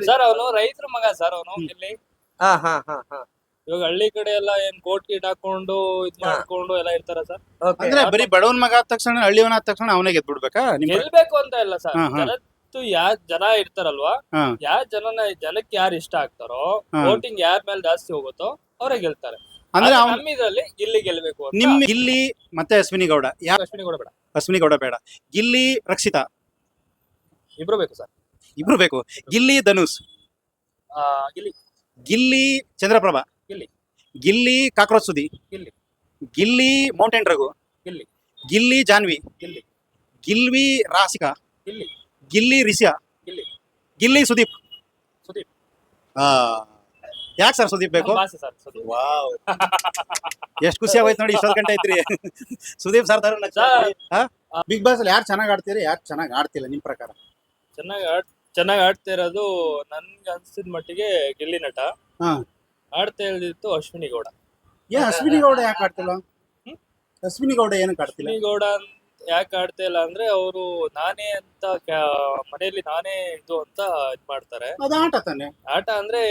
Sir ಅವನು ರೈತರ ಮಗ ಸರ್ ಅವನು ಇಲ್ಲಿ ಹಾ ಹಾ ಹಾ ಹಾ ಇವಾಗ ಹಳ್ಳಿ ಕಡೆ ಎಲ್ಲ ಏನ್ ಕೋಟ್ ಗೀಟ್ ಹಾಕೊಂಡು ಇದ್ ಮಾಡ್ಕೊಂಡು ಎಲ್ಲ ಇರ್ತಾರ ಸರ್. ಓಕೆ ಅಂದ್ರೆ ಬರೀ ಬಡವನ್ ಮಗ ಆದ ತಕ್ಷಣ ಹಳ್ಳಿಯವನ ಆದ ತಕ್ಷಣ ಅವನೇ ಗೆದ್ಬಿಡ್ಬೇಕಾ ನಿಮ್ ಗೆಲ್ಬೇಕು ಅಂತ ಇಲ್ಲ ಸರ್. ಹಾ, ಹಾ. ಜನತ್ತು ಜನ ಇರ್ತಾರಲ್ವಾ, ಹಾ. ಜನಕ್ಕೆ ಯಾರು ಇಷ್ಟ ಆಗ್ತಾರೋ, ಹಾ. ವೋಟಿಂಗ್ ಯಾರ ಮೇಲೆ ಜಾಸ್ತಿ ಹೋಗುತ್ತೋ ಅವರೇ ಗೆಲ್ತಾರೆ. ಅಂದ್ರೆ ಆದ್ರೆ ಅವ್ನ್ ನಮ್ಮ ಇದ್ರಲ್ಲಿ ಗಿಲ್ಲಿ ಗೆಲ್ಬೇಕು ಅಂತ. ನಿಮ್ ಗಿಲ್ಲಿ ಮತ್ತೆ ಅಶ್ವಿನಿ ಗೌಡ ಅಶ್ವಿನಿ ಗೌಡ ಬೇಡ, ಅಶ್ವಿನಿ ಗೌಡ ಬೇಡ, ಗಿಲ್ಲಿ ರಕ್ಷಿತಾ ಇಬ್ರು ಬೇಕು ಸರ್. ಇಬ್ರು ಬೇಕು. Gilli Dhanush, Gilli Gilli Chandraprabha, Gilli Gilli cockroach Sudhi, Gilli Gilli mountain Raghu, Gilli Gilli Janvi, Gilli Gilli Rasika, Gilli Gilli Risha, Gilli Gilli Sudeep. ಸುದೀಪ್ ಯಾಕೆ ಸರ್ ಸುದೀಪ್ ಬೇಕು? ಭಾಷೆ ಸರ್ ಸುದೀಪ್. ವಾವ್, ಎಷ್ಟು ಖುಷಿ ಆಗೋಯ್ತು ನೋಡಿ, ಇಷ್ಟೊಂದು ಗಂಟೆ ಐತ್ರಿ ಸುದೀಪ್ ಸರ್ ಬಿಗ್ ಬಾಸ್ ಅಲ್ಲಿ ಯಾರು ಚೆನ್ನಾಗಿ ಆಡ್ತೀರಿ, ಯಾರು ಚೆನ್ನಾಗಿ ಆಡ್ತಿಲ್ಲ ನಿಮ್ ಪ್ರಕಾರ? ಚೆನ್ನಾಗಿ ಆಡ್ತಾ ಇರೋದು ನನ್ಗೆ ಅನ್ಸಿದ ಮಟ್ಟಿಗೆ ಗಿಲ್ಲಿ ನಟ. ಹಾ. ಆಡ್ತಾ ಇಲ್ದಿತ್ತು ಅಶ್ವಿನಿ ಗೌಡ. ಏನ್ ಅಶ್ವಿನಿ ಗೌಡ ಯಾಕೆ ಆಡ್ತಿಲ್ಲ? ಅಶ್ವಿನಿ ಗೌಡ ಏನಕ್ಕೆ ಆಡ್ತಿಲ್ಲ? ಅಶ್ವಿನಿ ಗೌಡ ಯಾಕೆ ಆಡ್ತಾ ಇಲ್ಲ ಅಂದ್ರೆ ಅವರು ನಾನೇ ಅಂತ ಮನೆಯಲ್ಲಿ ನಾನೇ ಇದು ಅಂತ ಇದ್ ಮಾಡ್ತಾರೆ. ಅದು ಆಟ ತಾನೆ. ಆಟ ಅಂದ್ರೆ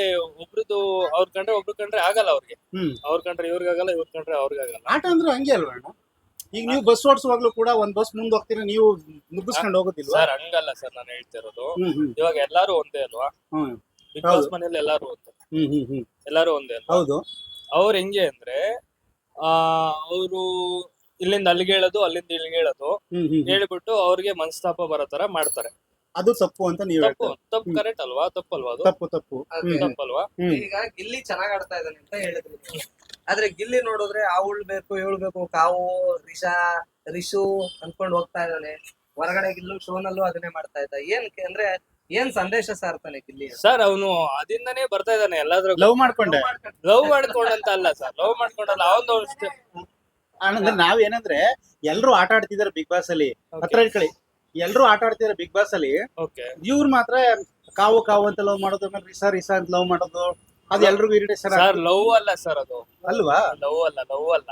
ಒಬ್ರದ್ದು ಒಬ್ರು ಕಂಡ್ರೆ ಆಗಲ್ಲ ಅವ್ರಿಗೆ. ಅವ್ರ ಕಂಡ್ರೆ ಇವ್ರಿಗಾಗಲ್ಲ, ಇವ್ರ ಕಂಡ್ರೆ ಅವ್ರಿಗಾಗಲ್ಲ. ಆಟ ಅಂದ್ರೆ ಹಂಗೆ ಅಲ್ವಾ ಅಣ್ಣ? ಈಗ ನೀವು ಬಸ್ ಓಡಿಸುವಾಗ್ಲೂ ಕೂಡ ಒಂದ್ ಬಸ್ ಮುಂದೆ ಹೋಗ್ತೀರಾ, ನೀವು ಮುಗಿಸ್ಕೊಂಡು ಹೋಗೋದಿಲ್ವಾ? ಸರ್ ಹಂಗಲ್ಲ ಸರ್, ನಾನು ಹೇಳ್ತಿರೋದು ಇವಾಗ ಎಲ್ಲಾರು ಒಂದೇ ಅಲ್ವಾ? ಬಿಗ್ ಬಾಸ್ ಮನೇಲಿ ಎಲ್ಲಾರು ಒಂದೇ, ಎಲ್ಲಾರು ಒಂದೇ ಅಲ್ವಾ? ಹೌದು. ಅವ್ರು ಹೆಂಗೆ ಅಂದ್ರೆ ಅವರು ಇಲ್ಲಿಂದ ಅಲ್ಲಿಗೆ ಹೇಳೋದು, ಅಲ್ಲಿಂದ ಇಲ್ಲಿಗೆ ಹೇಳೋದು, ಹೇಳ್ಬಿಟ್ಟು ಅವ್ರಿಗೆ ಮನಸ್ತಾಪ ಬರೋ ತರ ಮಾಡ್ತಾರೆ. ಅದು ತಪ್ಪು ಅಂತ ನೀವು ತಪ್ಪು ಕರೆಕ್ಟ್ ಅಲ್ವಾ? ತಪ್ಪಲ್ವಾ ಅದು? ತಪ್ಪು ತಪ್ಪಲ್ವಾ? ಈಗ ಗಿಲ್ಲಿ ಚೆನ್ನಾಗ್ ಆಡ್ತಾ ಇದ್ದಾನೆ ಅಂತ ಹೇಳಿದ್ರು. ಆದ್ರೆ ಗಿಲ್ಲಿ ನೋಡಿದ್ರೆ ಅವಳು ಬೇಕು ಇವಳು ಬೇಕು, ಕಾವು ರಿಷು ಅನ್ಕೊಂಡ್ ಹೋಗ್ತಾ ಇದ್ದಾನೆ. ಹೊರಗಡೆ ಗಿಲ್ಲು ಶೋನಲ್ಲೂ ಅದನ್ನೇ ಮಾಡ್ತಾ ಇದ್ದ. ಅಂದ್ರೆ ಏನ್ ಸಂದೇಶ ಸಾರ್ತಾನೆ ಗಿಲ್ಲಿ? ಸರ್ ಅವನು ಅದಿಂದನೇ ಬರ್ತಾ ಇದ್ದಾನೆ ಎಲ್ಲಾದ್ರೂ. ಲವ್ ಮಾಡ್ಕೊಂಡೆ, ಲವ್ ಮಾಡ್ಕೊಂಡಂತ ಅಲ್ಲ ಸರ್, ಲವ್ ಮಾಡ್ಕೊಂಡಲ್ಲ ಅವನು. ಅಂದ್ರೆ ನಾವೇನಂದ್ರೆ ಎಲ್ರು ಆಟ ಆಡ್ತಿದಾರೆ ಬಿಗ್ ಬಾಸ್ ಅಲ್ಲಿ, ಹತ್ರ ಇಟ್ಕೊಳ್ಳಿ, ಎಲ್ರು ಆಟ ಆಡ್ತಿದಾರೆ ಬಿಗ್ ಬಾಸ್ ಅಲ್ಲಿ. ಇವ್ರು ಮಾತ್ರ ಕಾವು ಕಾವು ಅಂತ ಲವ್ ಮಾಡೋದು, ರಿಸಾ ಅಂತ ಲವ್ ಮಾಡೋದು, ಅದು ಎಲ್ರಿಗೂ ಇರಿಟೇಷನ್. ಸರ್ ಲವ್ ಅಲ್ಲ ಸರ್, ಅದು ಅಲ್ವಾ? ಲವ್ ಅಲ್ಲ.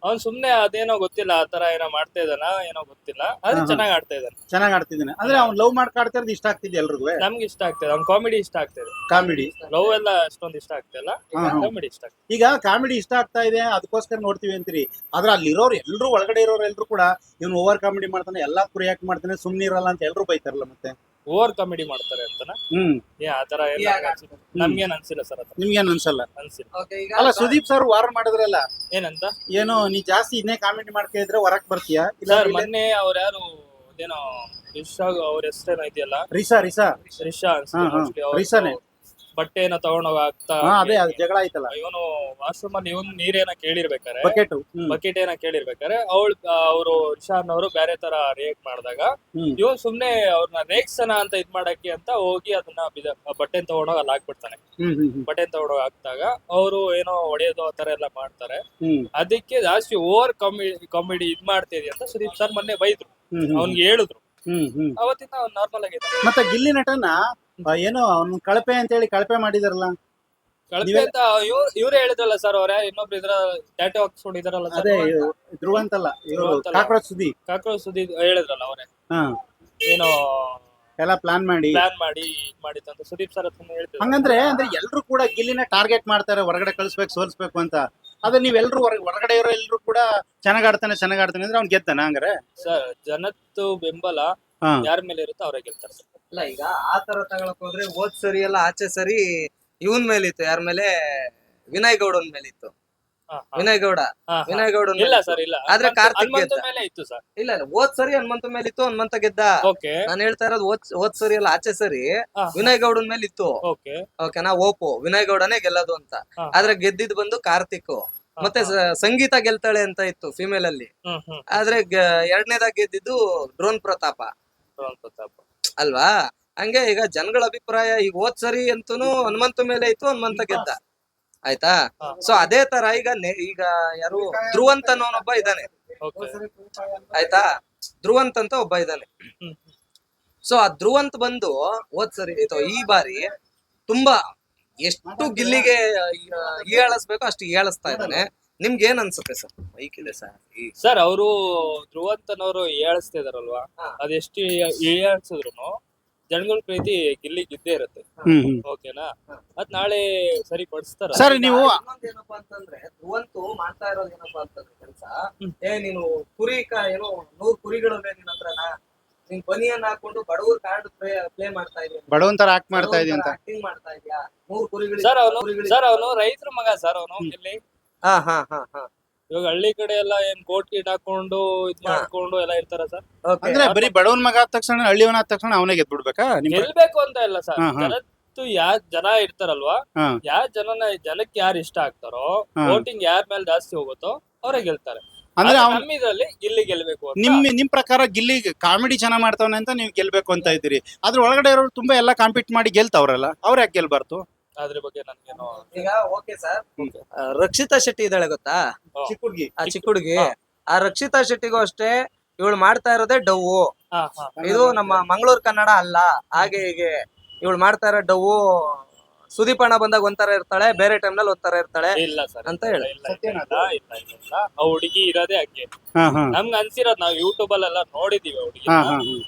ಅವ್ನು ಸುಮ್ನೆ ಅದೇನೋ ಗೊತ್ತಿಲ್ಲ, ಆತರ ಏನೋ ಮಾಡ್ತಾ ಇದ್ದಾನ, ಏನೋ ಗೊತ್ತಿಲ್ಲ. ಆದ್ರೆ ಚೆನ್ನಾಗ್ ಆಡ್ತಾ ಇದ್ದಾನೆ. ಚೆನ್ನಾಗ್ ಆಡ್ತಿದ್ದಾನೆ ಅಂದ್ರೆ ಅವ್ನು ಲವ್ ಮಾಡ್ತಾ ಇರೋದು ಇಷ್ಟ ಆಗ್ತಿದೆ ಎಲ್ರಿಗೂ. ನಮ್ಗೆ ಇಷ್ಟ ಆಗ್ತದೆ, ಅವ್ನ ಕಾಮಿಡಿ ಇಷ್ಟ ಆಗ್ತದೆ. ಕಾಮಿಡಿ, ಲವ್ ಎಲ್ಲ ಅಷ್ಟೊಂದು ಇಷ್ಟ ಆಗ್ತಿಲ್ಲ, ಕಾಮಿಡಿ ಇಷ್ಟ ಆಗ್ತದೆ. ಈಗ ಕಾಮಿಡಿ ಇಷ್ಟ ಆಗ್ತಾ ಇದೆ ಅದಕ್ಕೋಸ್ಕರ ನೋಡ್ತೀವಿ ಅಂತೀರಿ. ಆದ್ರೆ ಅಲ್ಲಿರೋರು ಎಲ್ರು, ಒಳಗಡೆ ಇರೋರು ಎಲ್ರು ಕೂಡ ಇವ್ನು ಓವರ್ ಕಾಮಿಡಿ ಮಾಡ್ತಾನೆ, ಎಲ್ಲಾ ರಿಯಾಕ್ಟ್ ಮಾಡ್ತಾನೆ, ಸುಮ್ನೆ ಇರಲ್ಲ ಅಂತ ಎಲ್ರು ಬೈತಾರಲ್ಲ. ಮತ್ತೆ ಓವರ್ ಕಾಮಿಡಿ ಮಾಡ್ತಾರೆ ಅಂತನ? ಆತರ ನಮ್ಗೇನ್ ಅನ್ಸಿಲ್ಲ ಸರ್. ನಿಮ್ಗೇನ್ ಅನ್ಸಲ್ಲ? ಅನ್ಸಿಲ್ಲ. ಅಲ್ಲ, ಸುದೀಪ್ ಸರ್ ವಾರ ಮಾಡಿದ್ರಲ್ಲ, ಏನಂತ? ಏನೋ ನೀ ಜಾಸ್ತಿ ಇದನ್ನೇ ಕಾಮಿಡಿ ಮಾಡ್ತಾ ಇದ್ರೆ ಹೊರಕ್ ಬರ್ತೀಯಾ? ಸರ್ ಮೊನ್ನೆ ಅವ್ರ ಯಾರು ಅದೇನೋ ರಿಷಾ, ಅವ್ರ ಹೆಸರೇನೋ ಇದೆಯಲ್ಲ, ರಿಷಾ ರಿಸಾನೆ ಬಟ್ಟೆ ಏನೋ ತಗೊಂಡೋಗ ಆಗ್ತಾ ಅದೇ ಜಗಳ ಆಯ್ತಲ್ಲ, ಇವನು ವಾಶ್ರೂಮ್ ಅಲ್ಲಿ ಇವನು ನೀರೇನ ಕೇಳಿರ್ಬೇಕಾರೆ, ಬಕೆಟ್ ಏನ ಕೇಳಿರ್ಬೇಕಾರೆ ಅವರು ರಿಷಾ ಅನ್ನೋರು ಬೇರೆ ತರ ರಿಯಾಕ್ಟ್ ಮಾಡಿದಾಗ ಇವನ್ ಸುಮ್ನೆ ಅವ್ರನ್ನ ರೇಗ್ಸನ ಅಂತ ಇದ್ ಮಾಡಕ್ಕೆ ಅಂತ ಹೋಗಿ ಅದನ್ನ ಬಟ್ಟೆ ತಗೊಂಡೋಗ ಅಲ್ಲಿ ಹಾಕ್ಬಿಡ್ತಾನೆ. ಬಟ್ಟೆ ತಗೊಂಡೋಗ ಹಾಕ್ದಾಗ ಅವರು ಏನೋ ಹೊಡೆಯೋದು ಆತರ ಎಲ್ಲ ಮಾಡ್ತಾರೆ. ಅದಕ್ಕೆ ಜಾಸ್ತಿ ಓವರ್ ಕಾಮಿಡಿ ಇದ್ ಮಾಡ್ತಿದ್ವಿ ಅಂತ ಸುದೀಪ್ ಸರ್ ಮೊನ್ನೆ ಬೈದ್ರು, ಅವ್ನ್ಗೆ ಹೇಳಿದ್ರು. ಅವತ್ತಿಂದ ಅವ್ನು ನಾರ್ಮಲ್ ಆಗಿದೆ. ಮತ್ತೆ ಗಿಲ್ಲಿ ನಟನ ಏನೋ ಅವ್ನು ಕಳಪೆ ಅಂತ ಹೇಳಿ ಕಳಪೆ ಮಾಡಿದಾರಲ್ಲ, ಕಳಪೆ ಅಂತ ಇವ್ರೇ ಹೇಳಿದ್ರಲ್ಲ ಸರ್. ಅವ್ರ ಇನ್ನೊಬ್ರು ಇದ್ರ ಟ್ಯಾಟೋ ಹಾಕ್ಸ್ಕೊಂಡಿದಾರಲ್ಲ ಸರ್, ಅದೇ ಧ್ರುವ ಅಂತಲ್ಲ, ಕಾಕ್ರೋಚ್ ಸುದಿ ಹೇಳಿದ್ರಲ್ಲ ಅವರೇ. ಏನೋ ಎಲ್ಲ ಪ್ಲಾನ್ ಮಾಡಿ ಮಾಡಿತ್ತಂತ ಸುದೀಪ್ ಸರ್ ಹೇಳ್ತಿದ್ರು. ಹಂಗಂದ್ರೆ ಎಲ್ರು ಕೂಡ ಗಿಲ್ಲಿನ ಟಾರ್ಗೆಟ್ ಮಾಡ್ತಾರೆ, ಹೊರಗಡೆ ಕಳಿಸ್ಬೇಕು, ಸೋಲ್ಸ್ಬೇಕು ಅಂತ. ಅದೇ ನೀವೆಲ್ರು ಹೊರಗಡೆ ಇರೋ ಎಲ್ರು ಕೂಡ ಚೆನ್ನಾಗ್ ಆಡ್ತಾನೆ ಅಂದ್ರೆ ಅವ್ನ್ ಗೆದ್ದಾನ? ಹಂಗಾರೆ ಸರ್ ಜನತ್ತು ಬೆಂಬಲ ಯಾರ ಮೇಲೆ ಇರುತ್ತೋ ಅವ್ರೇ ಗೆಲ್ತಾರೆ ಸರ್. ಅಲ್ಲ, ಈಗ ಆತರ ತಗೊಳಕ್ ಹೋದ್ರೆ ಹೋದ್ ಸರಿ ಎಲ್ಲ ಆಚೆ ಸರಿ ಇವನ್ ಮೇಲಿತ್ತು, ಯಾರ ಮೇಲೆ? ವಿನಯ್ ಗೌಡನ್ ಮೇಲಿತ್ತು. ವಿನಯ್ ಗೌಡ ಇಲ್ಲ ಸರ್, ಇಲ್ಲ. ಆದ್ರೆ ಕಾರ್ತಿಕ್ ಗೆದ್ದ. ಮೇಲೆ ಇತ್ತು ಸರ್. ಇಲ್ಲ ಹೋದ್ ಸರಿ ಹನುಮಂತ ಮೇಲಿತ್ತು, ಹನುಮಂತ ಗೆದ್ದ. ನಾನು ಹೇಳ್ತಾ ಇರೋದು ಹೋದ್ ಸರಿ ಎಲ್ಲ ಆಚೆ ಸರಿ ವಿನಯ್ ಗೌಡನ್ ಮೇಲೆ ಇತ್ತು. ಓಕೆನಾ? ಓಪೋ ವಿನಯ್ ಗೌಡನೇ ಗೆಲ್ಲೋದು ಅಂತ. ಆದ್ರೆ ಗೆದ್ದಿದ್ ಬಂದು ಕಾರ್ತಿಕ್. ಮತ್ತೆ ಸಂಗೀತ ಗೆಲ್ತಾಳೆ ಅಂತ ಇತ್ತು ಫಿಮೇಲ್ ಅಲ್ಲಿ. ಆದ್ರೆ ಎರಡನೇದಾಗ ಗೆದ್ದಿದ್ದು ಡ್ರೋನ್ ಪ್ರತಾಪ ಅಲ್ವಾ? ಹಂಗೆ ಈಗ ಜನಗಳ ಅಭಿಪ್ರಾಯ. ಈಗ ಹೋದ್ ಸರಿ ಅಂತೂ ಹನುಮಂತ ಮೇಲೆ ಇತ್ತು, ಹನುಮಂತ ಗೆದ್ದ. ಆಯ್ತಾ? ಸೊ ಅದೇ ತರ ಈಗ ಯಾರು ಧ್ರುವಂತ್ ಅನ್ನೋನೊಬ್ಬ ಇದ್ದಾನೆ. ಆಯ್ತಾ? ಧ್ರುವಂತ್ ಅಂತ ಒಬ್ಬ ಇದ್ದಾನೆ. ಸೊ ಆ ಧ್ರುವಂತ್ ಬಂದು ಹೋದ್ ಸರಿ ಈ ಬಾರಿ ತುಂಬಾ ಎಷ್ಟು ಗಿಲ್ಲಿಗೆ ಹೀಯಾಳಿಸ್ಬೇಕು ಅಷ್ಟು ಹೀಯಾಳಿಸ್ತಾ ಇದ್ದಾನೆ. ನಿಮ್ಗೆ ಏನ್ ಅನ್ಸುತ್ತೆ ಸರ್? ಬೈಕಿದೆ ಸರ್ ಅವರು ಧ್ರುವಂತನವರು ಹೀಯಾಳಿಸ್ತಾ ಇದಾರಲ್ವಾ, ಅದೆಷ್ಟು ಹೀಯಾಳಿಸಿದ್ರು ಜನಗಳ ಪ್ರೀತಿ ಗಿಲ್ಲಿಗೆ ಇದ್ದೇ ಇರುತ್ತೆ. ಓಕೆನಾ, ಮತ್ ನಾಳೆ ಸರಿ ಪಡಿಸ್ತಾರ. ಸರ್ ನೀವು ಇನ್ನೊಂದೇನಪ್ಪಾ ಅಂತಂದ್ರೆ ಧ್ರುವಂತು ಮಾಡ್ತಾ ಇರೋದು ಏನಪ್ಪಾ ಅಂತಂದ್ರೆ ಕೆಲಸ, ನೀನು ಏನೋ 100 ಕುರಿಗಳು ನಿನ್ನ ಹತ್ರನಾ, ನೀನ್ ಬನಿಯನ್ ಹಾಕೊಂಡು ಬಡವ್ರ ಕಾರ್ಡ್ ಪ್ಲೇ ಮಾಡ್ತಾ ಇದೀಯ, ಬಡವನ್ ತರ ಆಕ್ಟ್ ಮಾಡ್ತಾ ಇದೀಯ ಅಂತ ಆಕ್ಟಿಂಗ್ ಮಾಡ್ತಾ ಇದೀಯಾ. 100 ಕುರಿಗಳು ಸರ್ ಅವನು ರೈತರ ಮಗ ಸರ್, ಅವನು ಇಲ್ಲಿ ಹಾ ಹಾ ಹಾ ಹಾ ಇವಾಗ ಹಳ್ಳಿ ಕಡೆ ಎಲ್ಲ ಏನ್ ಕೋಟ್ ಕೀಟ್ ಹಾಕೊಂಡು ಇದ್ ಮಾಡ್ಕೊಂಡು ಎಲ್ಲ ಇರ್ತಾರ ಸರ್. ಅಂದ್ರೆ ಬರೀ ಬಡವನ್ ಮಗ ಆದ ತಕ್ಷಣ ಹಳ್ಳಿವನ ಆದ ತಕ್ಷಣ ಅವನೇ ಗೆದ್ಬಿಡ್ಬೇಕಾ? ಗೆಲ್ಬೇಕು ಅಂತ ಇಲ್ಲ ಸರ್, ಜನ ಇರ್ತಾರಲ್ವಾ, ಜನಕ್ಕೆ ಯಾರು ಇಷ್ಟ ಆಗ್ತಾರೋ, ವೋಟಿಂಗ್ ಯಾರ ಮೇಲೆ ಜಾಸ್ತಿ ಹೋಗುತ್ತೋ ಅವರೇ ಗೆಲ್ತಾರೆ. ಅಂದ್ರೆ ನಮ್ಮ ಇದ್ರಲ್ಲಿ ಗಿಲ್ಲಿ ಗೆಲ್ಬೇಕು ಅಂತ. ನಿಮ್ ಪ್ರಕಾರ ಗಿಲ್ಲಿ ಕಾಮಿಡಿ ಚೆನ್ನಾಗ್ ಮಾಡ್ತಾವನೆ ಅಂತ ನೀವು ಗೆಲ್ಬೇಕು ಅಂತ ಇದ್ದೀರಿ. ಅದ್ರ ಒಳಗಡೆ ಇರೋರು ತುಂಬಾ ಎಲ್ಲ ಕಾಂಪೀಟ್ ಮಾಡಿ ಗೆಲ್ತಾವ್ರಲ್ಲ, ಅವ್ರ ಯಾಕೆ ಗೆಲ್ಬಾರ್ದು? ಅದ್ರ ಬಗ್ಗೆ ನನ್ಗೇನೋ ಈಗ ಓಕೆ ಸರ್, ರಕ್ಷಿತಾ ಶೆಟ್ಟಿ ಇದ್ದಾಳೆ ಗೊತ್ತಾ, ಚಿಕ್ಕ ಹುಡುಗಿ. ಆ ರಕ್ಷಿತಾ ಶೆಟ್ಟಿಗೂ ಅಷ್ಟೇ ಇವಳು ಮಾಡ್ತಾ ಇರೋದೇ ಡವ್ವು. ಇದು ನಮ್ಮ ಮಂಗಳೂರು ಕನ್ನಡ ಅಲ್ಲ, ಹಾಗೆ ಹೀಗೆ ಇವಳು ಮಾಡ್ತಾ ಇರೋ ಡವ್ವು. ಸುದೀಪ್ ಅಣ್ಣ ಬಂದಾಗ ಒಂಥರ ಇರ್ತಾಳೆ, ಬೇರೆ ಟೈಮ್ ನಲ್ಲಿ ಒಂಥರ ಇರ್ತಾಳೆ ಇಲ್ಲ ಸರ್ ಅಂತ ಹೇಳಿ. ಆ ಹುಡುಗಿ ಇರೋದೇ ಹಂಗೆ. ನಮ್ಗೆ ಅನ್ಸಿರೋದ್, ನಾವ್ ಯೂಟ್ಯೂಬ್ ಅಲ್ಲೆಲ್ಲ ನೋಡಿದೀವಿ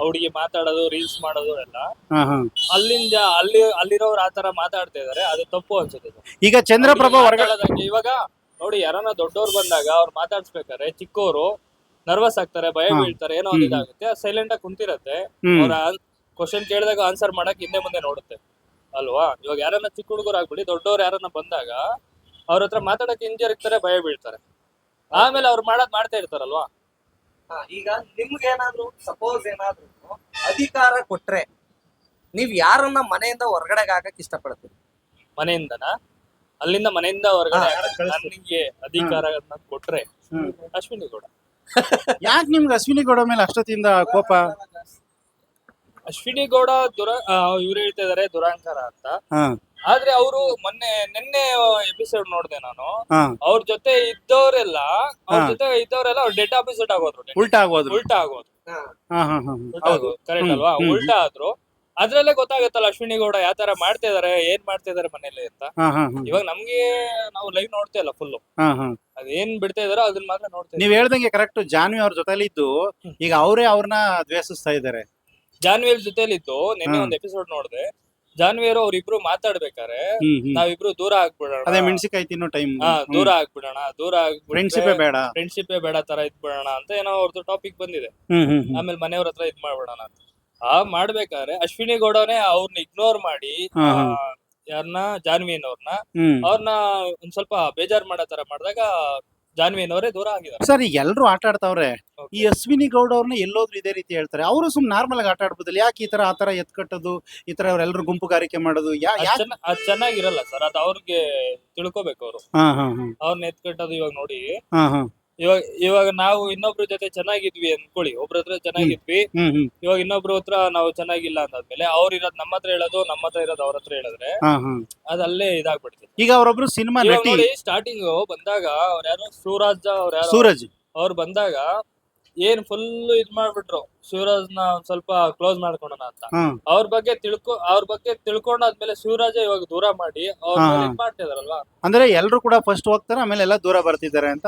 ಹುಡುಗಿ ಮಾತಾಡೋದು, ರೀಲ್ಸ್ ಮಾಡೋದು ಎಲ್ಲ. ಅಲ್ಲಿರೋರು ಆತರ ಮಾತಾಡ್ತಾ ಇದಾರೆ, ಅದು ತಪ್ಪು ಅನ್ಸುತ್ತೆ. ಈಗ ಚಂದ್ರಪ್ರಭಾ ಇವಾಗ ನೋಡಿ, ಯಾರನ್ನ ದೊಡ್ಡವ್ರು ಬಂದಾಗ ಅವ್ರು ಮಾತಾಡ್ಸ್ಬೇಕಾರೆ ಚಿಕ್ಕವರು ನರ್ವಸ್ ಆಗ್ತಾರೆ, ಭಯ ಬೀಳ್ತಾರೆ, ಏನೋ ಒಂದ್ ಇದಾಗುತ್ತೆ, ಸೈಲೆಂಟ್ ಆಗಿ ಕುಂತಿರತ್ತೆ. ಅವ್ರ ಕ್ವಶನ್ ಕೇಳಿದಾಗ ಆನ್ಸರ್ ಮಾಡಕ್ ಹಿಂದೆ ಮುಂದೆ ನೋಡುತ್ತೆ ಅಲ್ವಾ. ಇವಾಗ ಯಾರನ್ನ ಚಿಕ್ಕ ಹುಡುಗರು ಆಗ್ಬಿಡಿ, ದೊಡ್ಡವ್ರು ಯಾರನ್ನ ಬಂದಾಗ ಅವ್ರ ಹತ್ರ ಮಾತಾಡಕ್ ಹಿಂಜರಿತಾರೆ, ಭಯ ಬೀಳ್ತಾರೆ. ಆಮೇಲೆ ಅವ್ರು ಮಾಡ್ತಾ ಇರ್ತಾರಲ್ವಾ. ಈಗ ನಿಮ್ಗೆ ಏನಾದ್ರು ಸಪೋಸ್ ಏನಾದ್ರು ಅಧಿಕಾರ ಕೊಟ್ರೆ ನೀವ್ ಯಾರನ್ನ ಮನೆಯಿಂದ ಹೊರಗಡೆಗೆ ಹಾಕಕ್ ಇಷ್ಟಪಡ್ತೀರಿ? ಮನೆಯಿಂದನಾ? ಅಲ್ಲಿಂದ ಮನೆಯಿಂದ ಹೊರಗಡೆ ನನಗೆ ಅಧಿಕಾರ ಕೊಟ್ರೆ ಅಶ್ವಿನಿ ಗೌಡ. ಯಾಕೆ ನಿಮ್ಗೆ ಅಶ್ವಿನಿ ಗೌಡ ಮೇಲೆ ಅಷ್ಟೊತ್ತಿಂದ ಕೋಪ? ಅಶ್ವಿನಿ ಗೌಡ ಇವ್ರು ಹೇಳ್ತಾ ಇದಾರೆ ದುರಾಂಕಾರ ಅಂತ. ಆದ್ರೆ ಅವರು ನಿನ್ನೆ ಎಪಿಸೋಡ್ ನೋಡ್ದೆ ನಾನು, ಅವ್ರ ಜೊತೆ ಇದ್ದವರೆಲ್ಲ ಅವ್ರ ಡೆಡ್ ಆಪೋಸಿಟ್ ಆಗೋದ್ರು, ಉಲ್ಟಾ ಆಗೋದು ಕರೆಕ್ಟ್ ಅಲ್ವಾ, ಉಲ್ಟಾ ಆದ್ರು. ಅದ್ರಲ್ಲೇ ಗೊತ್ತಾಗತ್ತಲ್ಲ ಅಶ್ವಿನಿ ಗೌಡ ಯಾವ ತರ ಮಾಡ್ತಾ ಇದಾರೆ, ಏನ್ ಮಾಡ್ತಾ ಇದಾರೆ ಮನೇಲಿ ಅಂತ. ಇವಾಗ ನಮ್ಗೆ ನಾವು ಲೈವ್ ನೋಡ್ತಾ ಇಲ್ಲ ಫುಲ್, ಅದೇನ್ ಬಿಡ್ತಾ ಇದಾರೋ ಅದನ್ನ ಮಾತ್ರ ನೋಡ್ತೇವೆ. ನೀವ್ ಹೇಳ್ದಂಗೆ ಕರೆಕ್ಟ್. ಜಾನ್ವಿ ಅವ್ರ ಜೊತೆಲಿದ್ದು ಈಗ ಅವರೇ ಅವ್ರನ್ನ ದ್ವೇಷಿಸ್ತಾ ಇದಾರೆ. ಜಾನ್ವಿ ಅವ್ರ ಜೊತೆಲಿದ್ದು ನಿನ್ನೆ ಒಂದ್ ಎಪಿಸೋಡ್ ನೋಡ್ದೆ, ಜಾನ್ವಿಯರು ಅವ್ರಿಬ್ರು ಮಾತಾಡ್ಬೇಕಾರೆ ನಾವಿಬ್ರು ದೂರ ಆಗ್ಬಿಡೋಣ, ಅದೇ ಮೆಣಸಿನಕಾಯಿ ತಿನ್ನೋ ಟೈಮ್, ದೂರ ಆಗ್ಬಿಡೋಣ, ಫ್ರೆಂಡ್ಶಿಪ್ಪೇ ಬೇಡ ತರ ಇದ್ಬಿಡೋಣ ಅಂತ ಏನೋ ಅವ್ರದ್ದು ಟಾಪಿಕ್ ಬಂದಿದೆ. ಆಮೇಲೆ ಮನೆಯವ್ರ ಹತ್ರ ಇದ್ ಮಾಡ್ಬಿಡೋಣ ಅಂತ ಮಾಡ್ಬೇಕಾದ್ರೆ ಅಶ್ವಿನಿ ಗೌಡನೇ ಅವ್ರನ್ನ ಇಗ್ನೋರ್ ಮಾಡಿ ಯಾರನ್ನ ಜಾನ್ವಿನವ್ರನ್ನ ಅವ್ರನ್ನ ಒಂದ್ ಸ್ವಲ್ಪ ಬೇಜಾರ್ ಮಾಡೋ ತರ ಮಾಡಿದಾಗ ಜಾನ್ವಿನವರೇ ದೂರ ಆಗಿದ್ದಾರೆ. ಸರ್ ಈಗ ಎಲ್ರು ಆಟ ಆಡ್ತಾವ್ರೆ, ಈ ಅಶ್ವಿನಿ ಗೌಡ ಅವ್ರನ್ನ ಎಲ್ಲೋದ್ರು ಇದೇ ರೀತಿ ಹೇಳ್ತಾರೆ. ಅವರು ಸುಮ್ ನಾರ್ಮಲ್ ಆಗಿ ಆಟ ಆಡ್ಬೋದಿಲ್ಲ, ಯಾಕೆ ಈ ತರ ಆತರ ಎತ್ಕಟ್ಟೋದು, ಈ ತರ ಅವ್ರೆಲ್ರು ಗುಂಪುಗಾರಿಕೆ ಮಾಡೋದು ಅದ್ ಚೆನ್ನಾಗಿರಲ್ಲ ಸರ್. ಅದ್ ಅವ್ರಿಗೆ ತಿಳ್ಕೊಬೇಕು ಅವರು. ಅವ್ರನ್ನ ಎತ್ಕಟ್ಟೋದು ಇವಾಗ ನೋಡಿ, ಇವಾಗ ನಾವು ಇನ್ನೊಬ್ರ ಜೊತೆ ಚೆನ್ನಾಗಿದ್ವಿ ಅನ್ಕೊಳ್ಳಿ, ಒಬ್ರ ಹತ್ರ ಚೆನ್ನಾಗಿದ್ವಿ, ಇವಾಗ ಇನ್ನೊಬ್ರ ಹತ್ರ ನಾವು ಚೆನ್ನಾಗಿಲ್ಲ ಅಂದಾದ್ಮೇಲೆ ಅವ್ರ ಇರೋದ್ ನಮ್ಮ ಹತ್ರ ಹೇಳೋದು, ನಮ್ಮ ಹತ್ರ ಇರೋದು ಅವ್ರ ಹತ್ರ ಹೇಳಿದ್ರೆ ಅದಲ್ಲೇ ಇದಾಗ್ಬಿಡ್ತದೆ. ಈಗ ಅವರೊಬ್ರು ಸಿನಿಮಾ ನಟಿ ಸ್ಟಾರ್ಟಿಂಗ್ ಬಂದಾಗ ಅವ್ರ ಯಾರು ಸೂರಜ್ ಅವ್ರು ಬಂದಾಗ ಏನ್ ಫುಲ್ ಇದ್ ಮಾಡ್ಬಿಟ್ರು, ಶಿವರಾಜ್ ನ ಒಂದ್ ಸ್ವಲ್ಪ ಕ್ಲೋಸ್ ಮಾಡ್ಕೊಳೋಣ ಅಂತ. ಅವ್ರ ಬಗ್ಗೆ ತಿಳ್ಕೊಂಡಾದ್ಮೇಲೆ ಶಿವರಾಜ ಇವಾಗ ದೂರ ಮಾಡಿ ಅವ್ರ ಮಾಡ್ತಾ ಇದಾರಲ್ವಾ. ಅಂದ್ರೆ ಎಲ್ರು ಕೂಡ ಫಸ್ಟ್ ಹೋಗ್ತಾರೆ, ಆಮೇಲೆ ಎಲ್ಲ ದೂರ ಬರ್ತಿದ್ದಾರೆ ಅಂತ.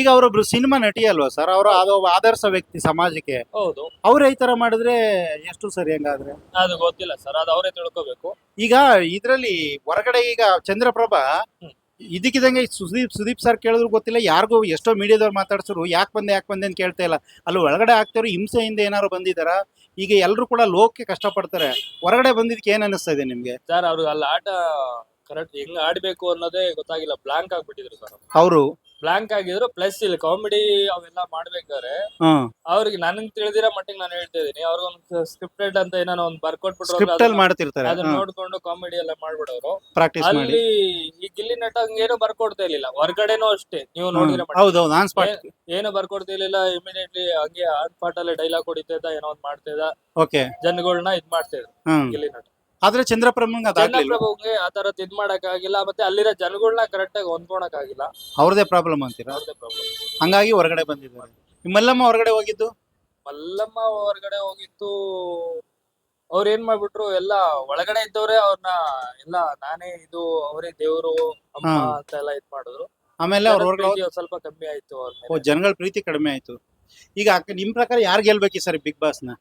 ಈಗ ಅವರೊಬ್ರು ಸಿನಿಮಾ ನಟಿ ಅಲ್ವಾ ಸರ್, ಅವರು ಆದರ್ಶ ವ್ಯಕ್ತಿ ಸಮಾಜಕ್ಕೆ. ಹೌದು, ಅವ್ರ ಈ ತರ ಮಾಡಿದ್ರೆ ಎಷ್ಟು ಸರಿ ಹಂಗಾದ್ರೆ? ಅದು ಗೊತ್ತಿಲ್ಲ ಸರ್, ಅದು ಅವರೇ ತಿಳ್ಕೊಬೇಕು. ಈಗ ಇದ್ರಲ್ಲಿ ಹೊರಗಡೆ ಈಗ ಚಂದ್ರಪ್ರಭಾ ಇದಕ್ಕಿದಂಗೆ ಸುದೀಪ್ ಸರ್ ಕೇಳಿದ್ರು ಗೊತ್ತಿಲ್ಲ, ಯಾರಿಗೂ ಎಷ್ಟೋ ಮೀಡಿಯಾದವ್ರು ಮಾತಾಡ್ಸರು ಯಾಕೆ ಬಂದೆ ಅಂತ ಕೇಳ್ತಾ ಇಲ್ಲ. ಅಲ್ಲಿ ಒಳಗಡೆ ಆಗ್ತಾರೋ ಹಿಂಸೆಯಿಂದ ಏನಾರು ಬಂದಿದಾರ? ಈಗ ಎಲ್ರು ಕೂಡ ಲೋಕಕ್ಕೆ ಕಷ್ಟಪಡ್ತಾರೆ, ಹೊರಗಡೆ ಬಂದಿದ್ದಕ್ಕೆ ಏನ್ ಅನಿಸ್ತಾ ಇದೆ ನಿಮ್ಗೆ? ಸರ್ ಅವ್ರಿಗೆ ಅಲ್ಲಿ ಆಟ ಕರೆಕ್ಟ್ ಹೆಂಗ್ ಆಡ್ಬೇಕು ಅನ್ನೋದೇ ಗೊತ್ತಾಗಿಲ್ಲ, ಬ್ಲಾಂಕ್ ಆಗ್ಬಿಟ್ಟಿದ್ರು ಸರ್. ಅವರು ಬ್ಲಾಂಕ್ ಆಗಿದ್ರು. ಪ್ಲಸ್ ಇಲ್ಲಿ ಕಾಮಿಡಿ ಅವೆಲ್ಲ ಮಾಡ್ಬೇಕಾದ್ರೆ ಅವ್ರಿಗೆ ನನ್ಗೆ ತಿಳಿದಿರೋ ಮಟ್ಟಿಗೆ ನಾನು ಹೇಳ್ತಾ ಇದೀನಿ, ಅವ್ರಿಗೊಂದು ಸ್ಕ್ರಿಪ್ಟೆಡ್ ಅಂತ ಏನೋ ಒಂದು ಬರ್ಕೊಟ್ಬಿಟ್ಟು ಅದನ್ನ ನೋಡ್ಕೊಂಡು ಕಾಮಿಡಿ ಎಲ್ಲ ಮಾಡ್ಬಿಡೋರು. ಅಲ್ಲಿ ಈ ಗಿಲ್ಲಿ ನಟ ಏನು ಬರ್ಕೊಡ್ತಾ ಇರ್ಲಿಲ್ಲ, ಹೊರಗಡೆನೂ ಅಷ್ಟೇ ನೀವು ನೋಡಿದ್ರೆ ಏನು ಬರ್ಕೊಡ್ತಾ ಇರ್ಲಿಲ್ಲ. ಇಮಿಡಿಯೇಟ್ಲಿ ಹಂಗೆ ಆನ್ ಸ್ಪಾಟ್ ಅಲ್ಲಿ ಡೈಲಾಗ್ ಹೊಡಿತಾ ಇದ್ದ, ಏನೋ ಒಂದ್ ಮಾಡ್ತಾ ಇದ್ದ, ಜನಗಳನ್ನ ಇದ್ ಮಾಡ್ತಾ ಇದ್ರು ಗಿಲ್ಲಿ ನಟ. ಆದ್ರೆ ಚಂದ್ರಪ್ರಭುಗೆ ಆತರ ಇದ್ ಮಾಡಕ್ ಆಗಿಲ್ಲ, ಮತ್ತೆ ಅಲ್ಲಿರೋ ಜನಗಳನ್ನ ಕರೆಕ್ಟ್ ಆಗಿ ಹೊಂದ್ಕೊಳಕ್ ಆಗಿಲ್ಲ. ಅವ್ರದೇ ಪ್ರಾಬ್ಲಮ್ ಅಂತೀರಾ? ಹಂಗಾಗಿ ಹೊರಗಡೆ ಬಂದಿದ್ದಾರೆ. ಮಲ್ಲಮ್ಮ ಹೊರಗಡೆ ಹೋಗಿದ್ದು ಅವ್ರ ಏನ್ ಮಾಡ್ಬಿಟ್ರು, ಎಲ್ಲ ಒಳಗಡೆ ಇದ್ದವ್ರೆ ಅವ್ರನ್ನ ಎಲ್ಲ ನಾನೇ ಇದು ಅವರೇ ದೇವ್ರು ಅಮ್ಮ ಅಂತ ಎಲ್ಲ ಇದ್ ಮಾಡಿದ್ರು. ಆಮೇಲೆ ಸ್ವಲ್ಪ ಕಮ್ಮಿ ಆಯ್ತು, ಜನಗಳ ಪ್ರೀತಿ ಕಡಿಮೆ ಆಯ್ತು. ಈಗ ನಿಮ್ ಪ್ರಕಾರ ಯಾರು ಗೆಲ್ಬೇಕು ಸರ್ ಬಿಗ್ ಬಾಸ್ ನ?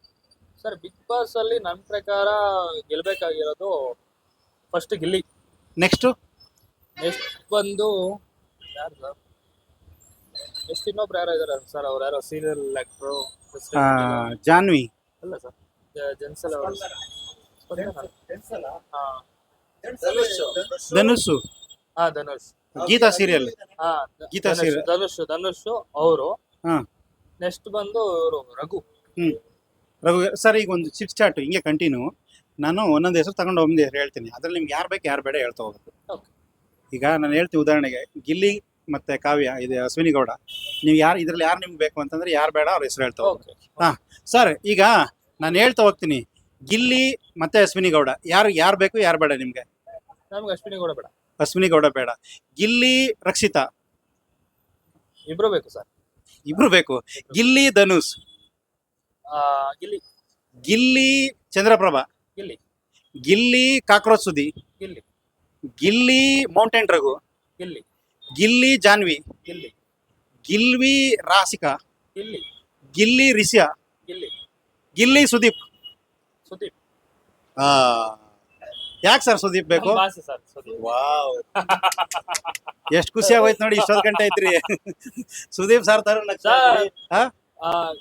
ಸರ್ ಬಿಗ್ ಬಾಸ್ ಅಲ್ಲಿ ನನ್ನ ಪ್ರಕಾರ ಗೆಲ್ಬೇಕಾಗಿರೋದು ಫಸ್ಟ್ ಗಿಲ್ಲಿ. ನೆಕ್ಸ್ಟ್ ನೆಕ್ಸ್ಟ್ ಬಂದು ಯಾರು ಸರ್, ನೆಕ್ಸ್ಟ್ ಇನ್ನೊಬ್ರು ಯಾರೋ ಇದಾರೆ ಸರ್, ಅವ್ರು ಯಾರೋ ಸೀರಿಯಲ್ ಆಕ್ಟ್ರು. ಜಾನ್ವಿ, ಅಲ್ಲ ಸರ್, ಜನ್ಸಲ್ ಅವರು. ಹಾ ಧನುಷ್, ಹಾ ಧನುಷ್. ಗೀತಾ ಸೀರಿಯಲ್, ಹಾ ಗೀತಾ serial. ಧನುಷ್ ಅವರು. ಹಾ ನೆಕ್ಸ್ಟ್ ಬಂದು ಇವ್ರು ರಘು. ರಘು ಸರ್. ಈಗ ಒಂದು ಚಿಟ್ ಚಾಟ್ ಹಿಂಗೆ ಕಂಟಿನ್ಯೂ, ನಾನು ಒಂದೊಂದು ಹೆಸರು ತಗೊಂಡು ಒಂದೇ ಹೆಸರು ಹೇಳ್ತೀನಿ, ಅದ್ರಲ್ಲಿ ನಿಮ್ಗೆ ಯಾರು ಬೇಕು ಯಾರು ಬೇಡ ಹೇಳ್ತಾ ಹೋಗುತ್ತೆ. Okay. ಈಗ ನಾನು ಹೇಳ್ತೀನಿ ಉದಾಹರಣೆಗೆ ಗಿಲ್ಲಿ ಮತ್ತೆ ಕಾವ್ಯ, ಇದು ಅಶ್ವಿನಿ ಗೌಡ. ನೀವು ಯಾರು ಇದ್ರಲ್ಲಿ ಯಾರು ನಿಮ್ಗೆ ಬೇಕು ಅಂತಂದ್ರೆ ಯಾರು ಬೇಡ ಅವ್ರ ಹೆಸರು ಹೇಳ್ತಾ ಹೋಗುತ್ತೆ. ಹಾ ಸರ್, ಈಗ ನಾನು ಹೇಳ್ತಾ ಹೋಗ್ತೀನಿ, ಗಿಲ್ಲಿ ಮತ್ತೆ ಅಶ್ವಿನಿ ಗೌಡ, ಯಾರು ಬೇಕು ಯಾರು ಬೇಡ ನಿಮ್ಗೆ? ನಮ್ಗೆ ಅಶ್ವಿನಿ ಗೌಡ ಬೇಡ. ಅಶ್ವಿನಿ ಗೌಡ ಬೇಡ. ಗಿಲ್ಲಿ ರಕ್ಷಿತಾ, ಇಬ್ರು ಬೇಕು ಸರ್. ಇಬ್ರು ಬೇಕು. ಗಿಲ್ಲಿ ಧನುಷ್, ಗಿಲ್ಲಿ. ಗಿಲ್ಲಿ ಚಂದ್ರಪ್ರಭಾ, ಗಿಲ್ಲಿ. ಗಿಲ್ಲಿ ಕಾಕ್ರೋಚ್ ಸುದಿ, ಗಿಲ್ಲಿ. ಗಿಲ್ಲಿ ಮೌಂಟೇನ್ ರಘು, ಗಿಲ್ಲಿ. ಗಿಲ್ಲಿ ಜಾನ್ವಿ, ಗಿಲ್ಲಿ. ಗಿಲ್ವಿ ರಾಸಿಕಾ, ಗಿಲ್ಲಿ. ಗಿಲ್ಲಿ ರಿಷಿಯಾ, ಗಿಲ್ಲಿ. ಗಿಲ್ಲಿ ಸುದೀಪ್. ಸುದೀಪ್. ಯಾಕೆ ಸರ್ ಸುದೀಪ್ ಬೇಕು? Boss sir Sudeep. ವಾವ್, ಎಷ್ಟು ಖುಷಿ ಆಗೋಯ್ತು ನೋಡಿ, ಇಷ್ಟೊಂದು ಗಂಟೆ ಐತ್ರಿ. ಸುದೀಪ್ ಸರ್ ತರ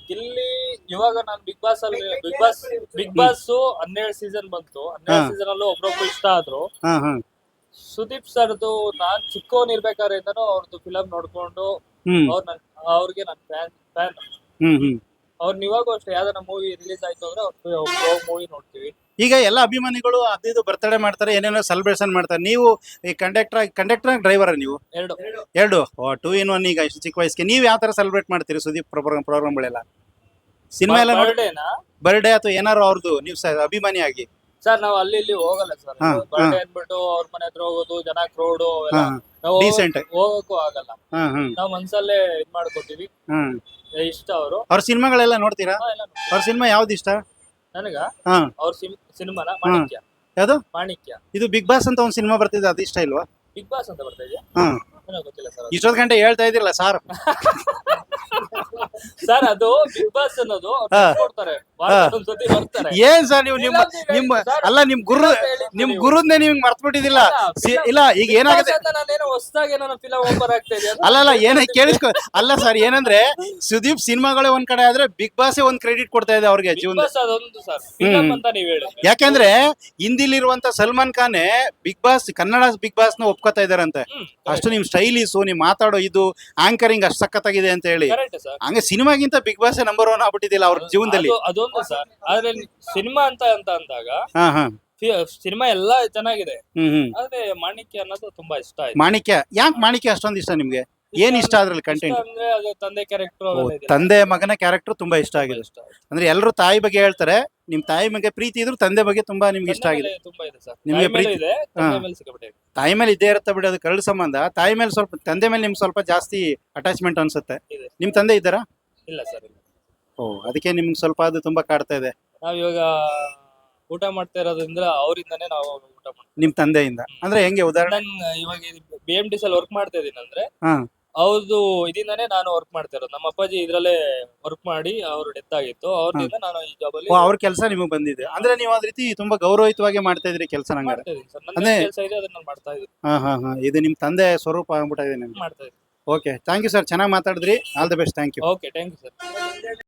ಗಿಲ್ಲಿ. ಇವಾಗ ನಾನು ಬಿಗ್ ಬಾಸ್ 12 ಸೀಸನ್ ಬಂತು. 12 ಸೀಸನ್ ಅಲ್ಲೂ ಒಬ್ರೊಬ್ರು ಇಷ್ಟ ಆದ್ರು. ಸುದೀಪ್ ಸರ್ದು ನಾನ್ ಚಿಕ್ಕವನ್ ಇರ್ಬೇಕಾದ್ರಿಂದನೂ ಅವ್ರದ್ದು ಫಿಲಂ ನೋಡ್ಕೊಂಡು ಅವ್ರಿಗೆ ನನ್ ಫ್ಯಾನ್. ಅವ್ರನ್ನ ಇವಾಗೂ ಅಷ್ಟೇ ಯಾವ್ದಾರ ಮೂವಿ ರಿಲೀಸ್ ಆಯ್ತು ಅಂದ್ರೆ ಅವ್ರ ಮೂವಿ ನೋಡ್ತೀವಿ. ಈಗ ಎಲ್ಲ ಅಭಿಮಾನಿಗಳು ಅದು ಬರ್ತ್ಡೇ ಮಾಡ್ತಾರೆ, ಏನೇನೋ ಸೆಲೆಬ್ರೇಷನ್ ಮಾಡ್ತಾರೆ. ನೀವು ಈ ಕಂಡಕ್ಟರ್ ಡ್ರೈವರ್ ನೀವು ಎರಡು 2 in 1. ಈಗ ಇಷ್ಟು ಚಿಕ್ಕ ವಯಸ್ಸಿಗೆ ನೀವು ಯಾವ ತರ ಸೆಲೆಬ್ರೇಟ್ ಮಾಡ್ತೀರಿ ಸುದೀಪ್ ಪ್ರೋಗ್ರಾಮ್ಗಳೆಲ್ಲ? ಸಿನಿಮಾ ಎಲ್ಲ ಬರ್ಡೇ ಅಥವಾ ಏನಾರು ಅವ್ರದ್ದು ನೀವು ಅಭಿಮಾನಿಯಾಗಿ? ಸರ್ ನಾವು ಅಲ್ಲಿ ಇಲ್ಲಿ ಹೋಗಲ್ಲ ಸರ್. ಬರ್ಡೇ ಅಂದ್ಬಿಟ್ಟು ಅವ್ರ ಮನೆ ಹತ್ರ ಹೋಗೋದು, ಜನ ಕ್ರೌಡು, ಡೀಸೆಂಟ್ ಹೋಗಕ್ಕೂ ಆಗಲ್ಲ. ನಾವ್ ಮನ್ಸಲ್ಲೇ ಇದ್ ಮಾಡ್ಕೋತೀವಿ. ಇಷ್ಟ ಅವ್ರ ಸಿನಿಮಾಗಳೆಲ್ಲ ನೋಡ್ತೀರಾ? ಅವ್ರ ಸಿನಿಮಾ ಯಾವ್ದು ಇಷ್ಟ ನನಗ? ಅವ್ರ ಸಿನಿಮಾನ ಮಾಣಿಕ್ಯ. ಯಾವ್ದು? ಮಾಣಿಕ್ಯ. ಇದು ಬಿಗ್ ಬಾಸ್ ಅಂತ ಒಂದು ಸಿನಿಮಾ ಬರ್ತಿದೆ, ಅದು ಇಷ್ಟ ಇಲ್ವಾ? ಬಿಗ್ ಬಾಸ್ ಅಂತ ಬರ್ತಾ ಇದೆಯಾ? ಗೊತ್ತಿಲ್ಲ ಸರ್. ಇಷ್ಟೊಂದು ಗಂಟೆ ಹೇಳ್ತಾ ಇದ್ರಲ್ಲ ಸರ್. ಸರ್ ಅದು ಬಿಗ್ ಬಾಸ್ ಅನ್ನೋದು ಕೊಡ್ತಾರೆ, ಬರ್ತಾರೆ. ಏನ್ ಸರ್ ನೀವು ನಿಮ್ಮ ಅಲ್ಲ ನಿಮ್ ಗುರುದ್ನೇ ನೀವು ಮರ್ತ್ಬಿಟ್ಟಿದಿಲ್ಲ. ಇಲ್ಲ ಈಗ ಏನಾಗುತ್ತೆ, ಅಲ್ಲ ಏನ ಕೇಳಿಸ್ಕೊ. ಅಲ್ಲ ಸರ್, ಏನಂದ್ರೆ ಸುದೀಪ್ ಸಿನಿಮಾಗಳೇ ಒಂದ್ ಕಡೆ ಆದ್ರೆ ಬಿಗ್ ಬಾಸ್ ಒಂದ್ ಕ್ರೆಡಿಟ್ ಕೊಡ್ತಾ ಇದೆ ಅವ್ರಿಗೆ ಜೀವನ. ಯಾಕಂದ್ರೆ ಹಿಂದಿಲಿರುವಂತ ಸಲ್ಮಾನ್ ಖಾನೆ Bigg Boss, Kannada Bigg Boss ನ ಒಪ್ಕೋತಾ ಇದಾರಂತೆ. ಅಷ್ಟು ನಿಮ್ ಸ್ಟೈಲಿಸು, ನಿಮ್ ಮಾತಾಡೋ ಇದು ಆಂಕರಿಂಗ್ ಅಷ್ಟು ಸಖತ್ತಾಗಿದೆ ಅಂತ ಹೇಳಿ. ಹಂಗೆ ಸಿನಿಮಾಗಿಂತ ಬಿಗ್ ಬಾಸ್ ನಂಬರ್ 1 ಆಗ್ಬಿಟ್ಟಿದಿಲ್ಲ ಅವ್ರ ಜೀವನದಲ್ಲಿ. ಅದೊಂದು ಸರ್. ಆದ್ರೆ ಸಿನಿಮಾ ಅಂತ ಅಂದಾಗ ಸಿನಿಮಾ ಎಲ್ಲ ಚೆನ್ನಾಗಿದೆ, ಆದ್ರೆ ಮಾಣಿಕ್ಯ ಅನ್ನೋದು ತುಂಬಾ ಇಷ್ಟ ಆಯ್ತು. ಮಾಣಿಕ್ಯ ಯಾಕೆ? ಮಾಣಿಕ್ಯ ಅಷ್ಟೊಂದು ಇಷ್ಟ ನಿಮ್ಗೆ? ಏನ್ ಇಷ್ಟ ಅದ್ರಲ್ಲಿ ಕಂಟೆಂಟ್? ಅಂದ್ರೆ ಅದು ತಂದೆ ಕ್ಯಾರೆಕ್ಟರ್, ತಂದೆ ಮಗನ ಕ್ಯಾರೆಕ್ಟರ್ ತುಂಬಾ ಇಷ್ಟ ಆಗಿದೆ. ಅಂದ್ರೆ ಎಲ್ಲರೂ ತಾಯಿ ಬಗ್ಗೆ ಹೇಳ್ತಾರೆ, ನಿಮ್ ತಾಯಿ ಬಗ್ಗೆ ಪ್ರೀತಿ ಇದ್ರು ತಂದೆ ಬಗ್ಗೆ ತುಂಬಾ ನಿಮ್ಗೆ ಇಷ್ಟ ಆಗಿದೆ. ನಿಮ್ಗೆ ಪ್ರೀತಿ ತಾಯಿ ಮೇಲೆ ಇದ್ದೇ ಇರುತ್ತೆ ಬಿಡಿ, ಅದು ಕರಳು ಸಂಬಂಧ. ತಾಯಿ ಮೇಲೆ ಸ್ವಲ್ಪ, ತಂದೆ ಮೇಲೆ ನಿಮ್ಗೆ ಸ್ವಲ್ಪ ಜಾಸ್ತಿ ಅಟ್ಯಾಚ್ಮೆಂಟ್ ಅನ್ಸುತ್ತೆ. ನಿಮ್ ತಂದೆ ಇದ್ದಾರಾ? ಇಲ್ಲ ಸರ್. ಅದಕ್ಕೆ ನಿಮ್ಗೆ ಸ್ವಲ್ಪ ಅದು ತುಂಬಾ ಕಾಡ್ತಾ ಇದೆ. ನಾವ್ ಇವಾಗ ಊಟ ಮಾಡ್ತಾ ಇರೋದ್ರಿಂದ ಅವರಿಂದಾನೇ ನಾವು ಊಟ ಮಾಡ್ತೀವಿ. ನಿಮ್ ತಂದೆಯಿಂದ ಅಂದ್ರೆ ಹೆಂಗೆ? ಉದಾಹರಣೆ, ಇವಾಗ BMTC ಅಲ್ಲಿ ವರ್ಕ್ ಮಾಡ್ತಾ ಇದೀನಿ ಅಂದ್ರೆ ಅವ್ರದ್ದು ಇದರಿಂದಾನೇ ನಾನು ವರ್ಕ್ ಮಾಡ್ತಾ ಇರೋದು. ನಮ್ಮ ಅಪ್ಪಾಜಿ ಇದ್ರಲ್ಲೇ ವರ್ಕ್ ಮಾಡಿ ಅವ್ರು ಡೆತ್ ಆಗಿತ್ತು, ಅವ್ರಿಂದ ನಾನು ಈ ಜಾಬ್ ಅಲ್ಲಿ. ಅವ್ರ ಕೆಲಸ ನಿಮಗೆ ಬಂದಿದೆ ಅಂದ್ರೆ ನೀವು ಅದ್ ರೀತಿ ತುಂಬಾ ಗೌರವಯುತವಾಗಿ ಮಾಡ್ತಾ ಇದ್ರಿ ಕೆಲಸ. ನಂಗೆ ಕೆಲಸ ಇದೆ, ಅದನ್ನ ಮಾಡ್ತಾ ಇದ್ದೀನಿ. ಇದು ನಿಮ್ ತಂದೆ ಸ್ವರೂಪ ಆಗ್ಬಿಟ್ಟಿದೆ. ಮಾಡ್ತಾ ಇದ್ದೀನಿ. ಓಕೆ, ಥ್ಯಾಂಕ್ ಯು ಸರ್, ಚೆನ್ನಾಗಿ ಮಾತಾಡಿದ್ರಿ. All the best. Thank you. Okay, thank you sir.